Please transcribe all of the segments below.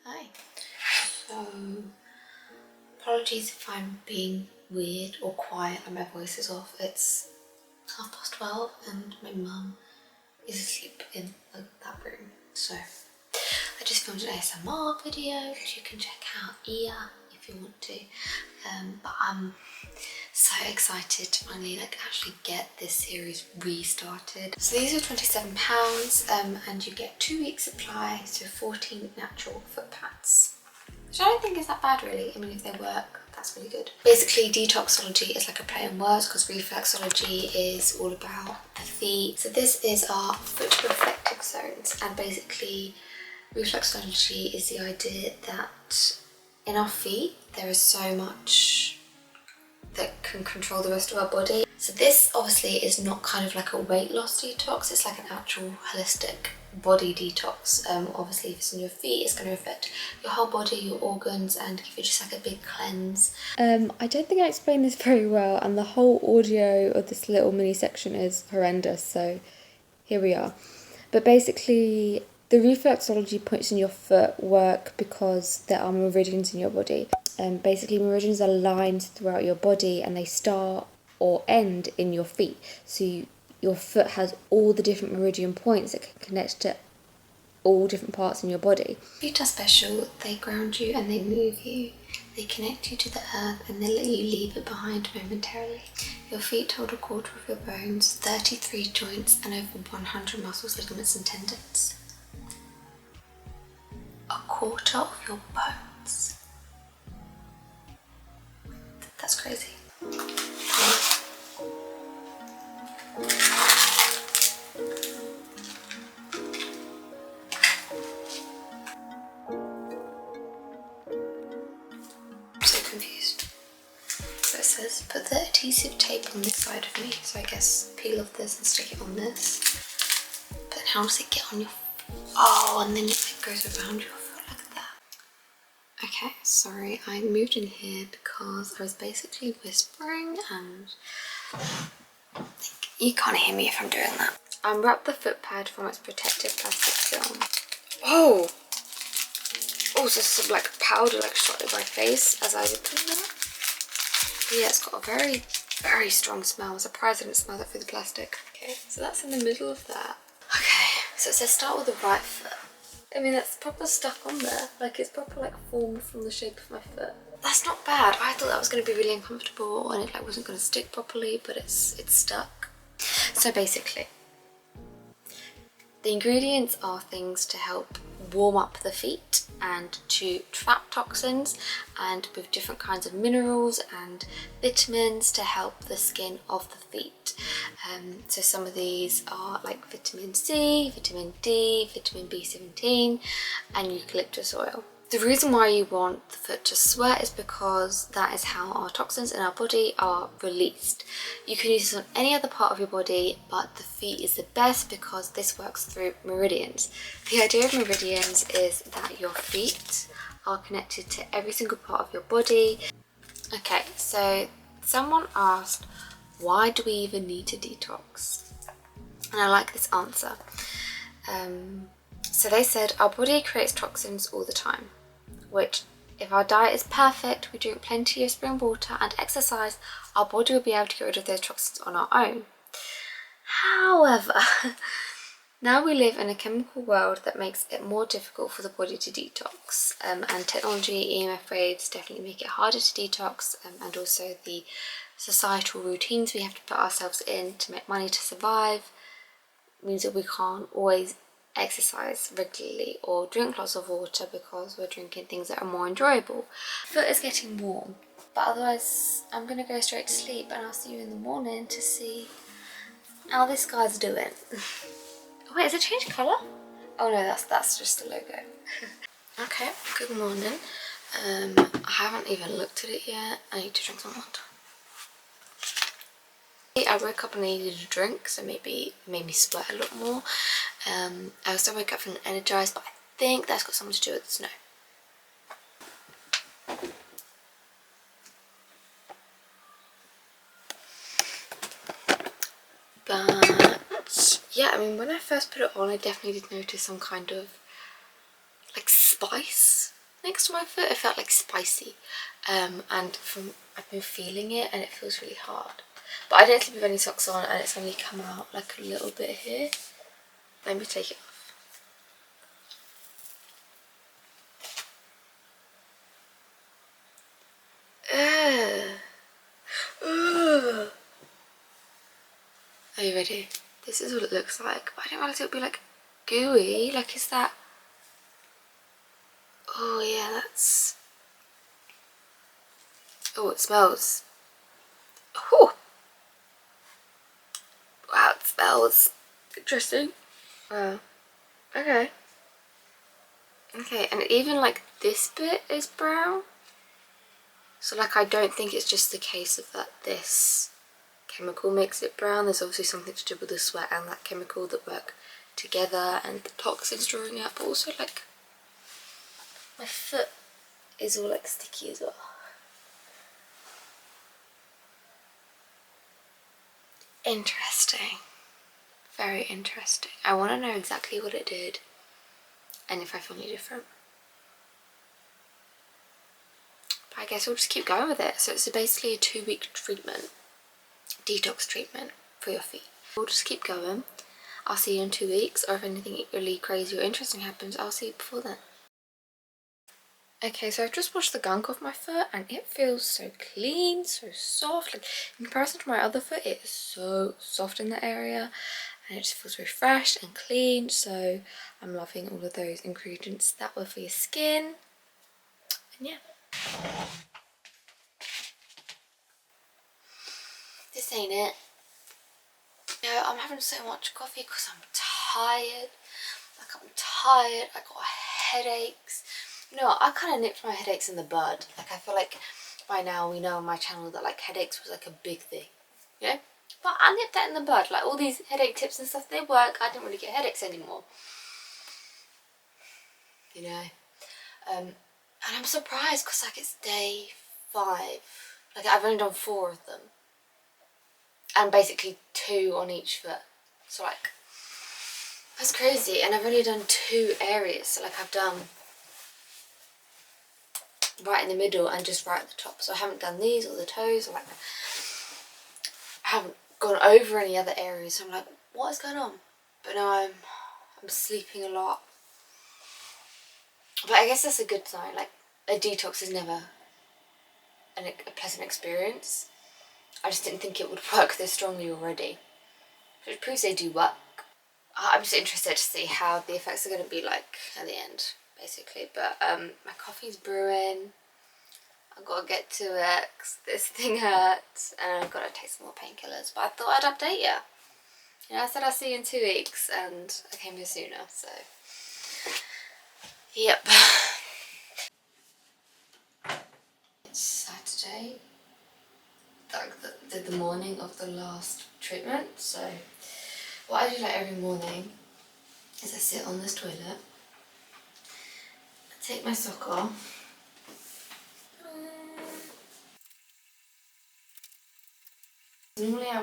Hi. So, apologies if I'm being weird or quiet and my voice is off. It's 12:30 and my mum is asleep in that room. So, I just filmed an ASMR video which you can check out here if you want to. But I'm so excited to finally actually get this series restarted. So these are £27 and you get 2 weeks supply, so 14 natural foot pads. Which I don't think is that bad really. I mean, if they work, that's really good. Basically, detoxology is like a play on words because reflexology is all about the feet. So this is our foot reflective zones, and basically reflexology is the idea that in our feet there is so much that can control the rest of our body. So this obviously is not kind of like a weight loss detox, it's like an actual holistic body detox. Obviously if it's on your feet, it's going to affect your whole body, your organs, and give you just like a big cleanse. I don't think I explained this very well, and the whole audio of this little mini section is horrendous, so here we are. But basically the reflexology points in your foot work because there are meridians in your body. Basically meridians are lines throughout your body and they start or end in your feet. So your foot has all the different meridian points that can connect to all different parts in your body. Feet are special. They ground you and they move you. They connect you to the earth and they let you leave it behind momentarily. Your feet hold a quarter of your bones, 33 joints and over 100 muscles, ligaments and tendons. A quarter of your bones. That's crazy. I'm so confused. So it says put the adhesive tape on this side of me, so I guess peel off this and stick it on this. But then how does it get on your foot? Oh, and then it goes around your foot like that. Okay, sorry, I moved in here because I was basically whispering and you can't hear me if I'm doing that. Unwrap the foot pad from its protective plastic film. Oh! Oh, so some like powder shot in my face as I open that. Yeah, it's got a very, very strong smell. I'm surprised I didn't smell that through the plastic. Okay, so that's in the middle of that. Okay, so it says start with the right foot. I mean, that's proper stuck on there. Like, it's proper formed from the shape of my foot. That's not bad. I thought that was going to be really uncomfortable and it wasn't going to stick properly, but it's stuck. So basically, the ingredients are things to help warm up the feet and to trap toxins, and with different kinds of minerals and vitamins to help the skin of the feet. So some of these are like vitamin C, vitamin D, vitamin B17 and eucalyptus oil. The reason why you want the foot to sweat is because that is how our toxins in our body are released. You can use this on any other part of your body, but the feet is the best because this works through meridians. The idea of meridians is that your feet are connected to every single part of your body. Okay, so someone asked, why do we even need to detox? And I like this answer. So they said our body creates toxins all the time, which if our diet is perfect, we drink plenty of spring water and exercise, our body will be able to get rid of those toxins on our own. However, now we live in a chemical world that makes it more difficult for the body to detox, and technology, EMF waves definitely make it harder to detox, and also the societal routines we have to put ourselves in to make money to survive means that we can't always exercise regularly or drink lots of water because we're drinking things that are more enjoyable. Foot is getting warm, but otherwise I'm gonna go straight to sleep and I'll see you in the morning to see how this guy's doing. Oh wait, has it changed colour? Oh no, that's just the logo. Okay, good morning. I haven't even looked at it yet. I need to drink some water. I woke up and I needed a drink, so maybe it made me sweat a lot more. I also woke up feeling energized, but I think that's got something to do with the snow. But yeah, I mean, when I first put it on, I definitely did notice some kind of spice next to my foot. It felt like spicy, and I've been feeling it, and it feels really hard. But I didn't sleep with any socks on, and it's only come out like a little bit here. Let me take it off. Ugh. Are you ready? This is what it looks like. But I didn't realize it would be like gooey. Like, is that... Oh yeah, that's... Oh, it smells. Oh! Wow, it smells interesting. Wow. Okay. Okay, and even like this bit is brown. So like, I don't think it's just the case of that this chemical makes it brown. There's obviously something to do with the sweat and that chemical that work together, and the toxins drawing out, but also like my foot is all like sticky as well. Interesting. Very interesting. I want to know exactly what it did and if I feel any different. But I guess we'll just keep going with it. So it's basically a 2-week treatment, detox treatment for your feet. We'll just keep going. I'll see you in 2 weeks, or if anything really crazy or interesting happens, I'll see you before then. Okay, so I've just washed the gunk off my foot and it feels so clean, so soft. Like, in comparison to my other foot, it is so soft in that area and it just feels very fresh and clean. So I'm loving all of those ingredients that were for your skin. And yeah. This ain't it. You know, I'm having so much coffee because I'm tired. I got headaches. You know, I kind of nipped my headaches in the bud. Like, I feel like by now we know on my channel that like headaches was like a big thing, you know? But I nipped that in the bud. Like, all these headache tips and stuff, they work. I didn't really get headaches anymore, you know? And I'm surprised because like it's day 5. Like, I've only done 4 of them. And basically 2 on each foot. So like, that's crazy. And I've only done 2 areas. So like, I've done right in the middle and just right at the top. So I haven't done these or the toes, or like I haven't gone over any other areas. So I'm like, what is going on? But now I'm sleeping a lot. But I guess that's a good sign. Like, a detox is never a pleasant experience. I just didn't think it would work this strongly already. But it proves they do work. I'm just interested to see how the effects are going to be like at the end, basically. But my coffee's brewing. I've got to get to it because this thing hurts, and I've got to take some more painkillers. But I thought I'd update you. You know, I said I'll see you in 2 weeks, and I came here sooner, so yep. It's Saturday, like the morning of the last treatment. So what I do like every morning is I sit on this toilet, I take my sock off. Normally I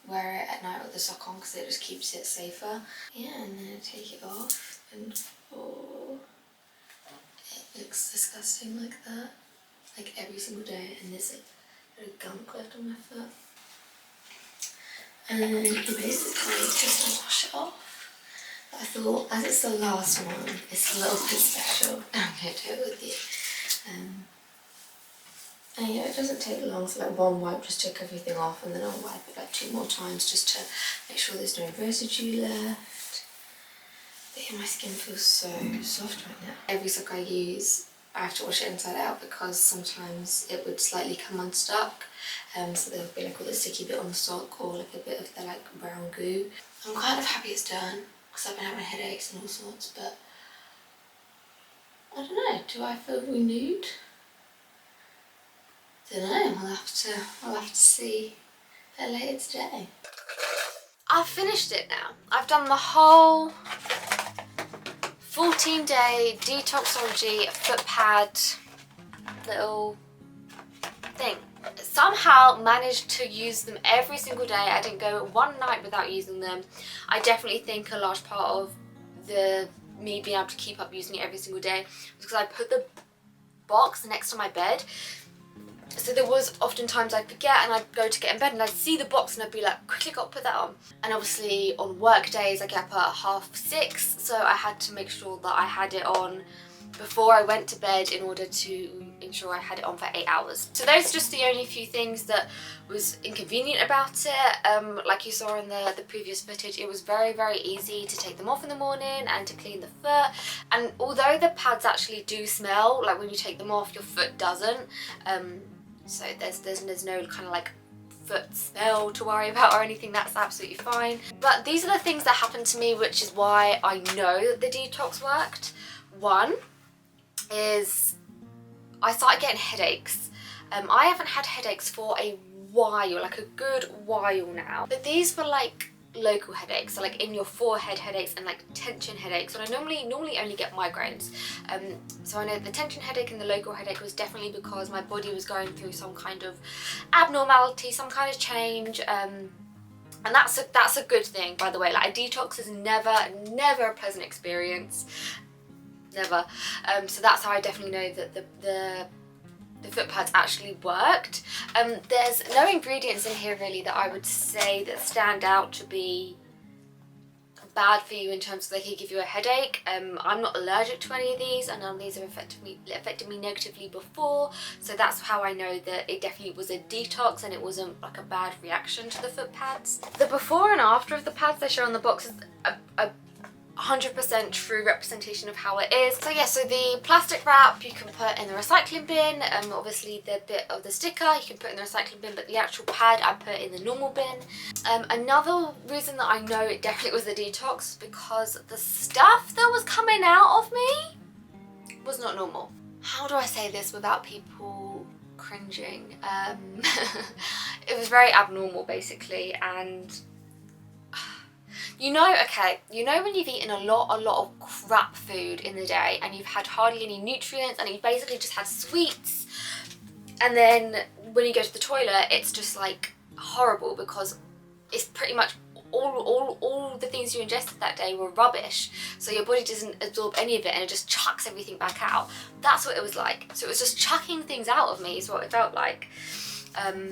wear it at night with the sock on because it just keeps it safer. Yeah, and then I take it off, and oh, it looks disgusting like that. Like every single day, and there's a gunk left on my foot. And then you basically just wash it off. But I thought, as it's the last one, it's a little bit special. I'm going to do it with you. And yeah, it doesn't take long, so like one wipe just took everything off, and then I'll wipe it like 2 more times just to make sure there's no residue left. But yeah, my skin feels so soft right now. Every sock I use, I have to wash it inside out because sometimes it would slightly come unstuck. So there would be like all the sticky bit on the sock, or like a bit of the like brown goo. I'm kind of happy it's done because I've been having headaches and all sorts, but I don't know, do I feel renewed? Don't know, I'll have to see later today. I've finished it now. I've done the whole 14-day Detoxology Foot Pad little thing. Somehow managed to use them every single day. I didn't go one night without using them. I definitely think a large part of the me being able to keep up using it every single day was because I put the box next to my bed. So there was often times I'd forget and I'd go to get in bed and I'd see the box and I'd be like, quickly got to put that on. And obviously on work days I get up at 6:30, so I had to make sure that I had it on before I went to bed in order to ensure I had it on for 8 hours. So those are just the only few things that was inconvenient about it. Like you saw in the previous footage, it was very, very easy to take them off in the morning and to clean the foot. And although the pads actually do smell, like when you take them off, your foot doesn't. So there's no kind of like foot smell to worry about or anything. That's absolutely fine. But these are the things that happened to me, which is why I know that the detox worked. One is I started getting headaches. I haven't had headaches for a while, like a good while now. But these were like local headaches, so like in your forehead headaches and like tension headaches. And I normally only get migraines. So I know the tension headache and the local headache was definitely because my body was going through some kind of abnormality, some kind of change. And that's a good thing, by the way. Like a detox is never a pleasant experience. Never. So that's how I definitely know that the foot pads actually worked. There's no ingredients in here really that I would say that stand out to be bad for you in terms of they could give you a headache. I'm not allergic to any of these, and none of these have affected me negatively before, so that's how I know that it definitely was a detox and it wasn't like a bad reaction to the foot pads. The before and after of the pads they show on the box is a 100% true representation of how it is. So yeah, so the plastic wrap you can put in the recycling bin. Obviously the bit of the sticker you can put in the recycling bin, but the actual pad I put in the normal bin. Another reason that I know it definitely was a detox, because the stuff that was coming out of me was not normal. How do I say this without people cringing? It was very abnormal basically, and you know when you've eaten a lot of crap food in the day and you've had hardly any nutrients and you've basically just had sweets, and then when you go to the toilet it's just like horrible because it's pretty much all the things you ingested that day were rubbish, so your body doesn't absorb any of it and it just chucks everything back out. That's what it was like. So it was just chucking things out of me is what it felt like.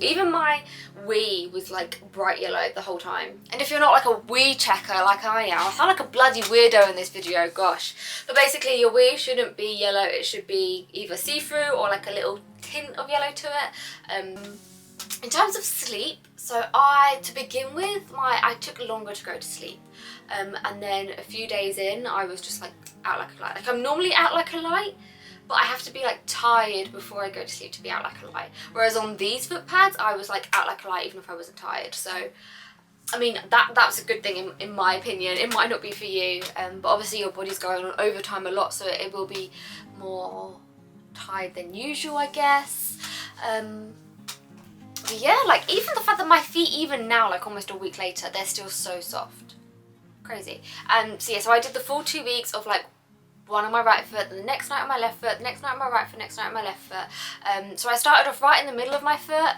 Even my wee was like bright yellow the whole time. And if you're not like a wee checker like I am, I sound like a bloody weirdo in this video, gosh. But basically your wee shouldn't be yellow, it should be either see-through or like a little tint of yellow to it. In terms of sleep, so to begin with, I took longer to go to sleep. And then a few days in, I was just like out like a light. Like I'm normally out like a light, but I have to be like tired before I go to sleep to be out like a light. Whereas on these foot pads, I was like out like a light even if I wasn't tired. So, I mean, that's a good thing in my opinion. It might not be for you, but obviously your body's going on overtime a lot, so it will be more tired than usual, I guess. But yeah, like even the fact that my feet, even now, like almost a week later, they're still so soft. Crazy. So yeah, so I did the full 2 weeks of like one on my right foot, then the next night on my left foot, the next night on my right foot, next night on my left foot. So I started off right in the middle of my foot.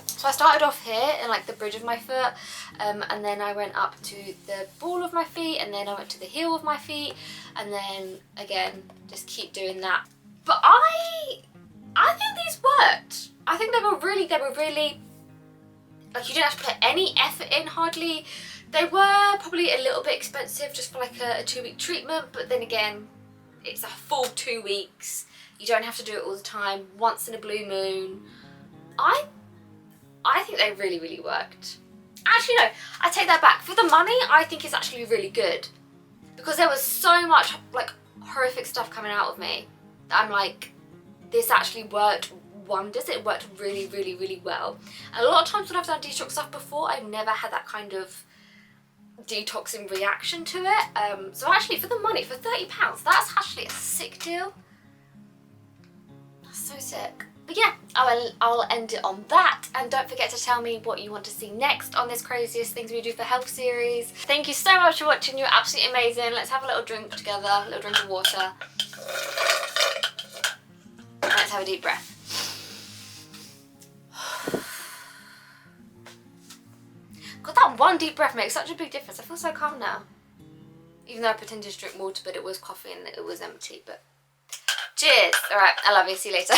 So I started off here in like the bridge of my foot, and then I went up to the ball of my feet, and then I went to the heel of my feet, and then again, just keep doing that. But I think these worked. I think they were really, like you didn't have to put any effort in hardly. They were probably a little bit expensive just for like a 2-week treatment, but then again, it's a full 2 weeks. You don't have to do it all the time, once in a blue moon. I think they really worked. Actually no, I take that back. For the money, I think it's actually really good. Because there was so much like horrific stuff coming out of me that I'm like, this actually worked wonders. It worked really well. And a lot of times when I've done detox stuff before, I've never had that kind of detoxing reaction to it. So actually for the money, for £30, that's actually a sick deal. That's so sick. But yeah, I'll end it on that, and don't forget to tell me what you want to see next on this craziest things we do for health series. Thank you so much for watching. You're absolutely amazing. Let's have a little drink together, a little drink of water. Let's have a deep breath. God, that one deep breath makes such a big difference. I feel so calm now. Even though I pretended to drink water, but it was coffee and it was empty. But cheers. All right, I love you. See you later.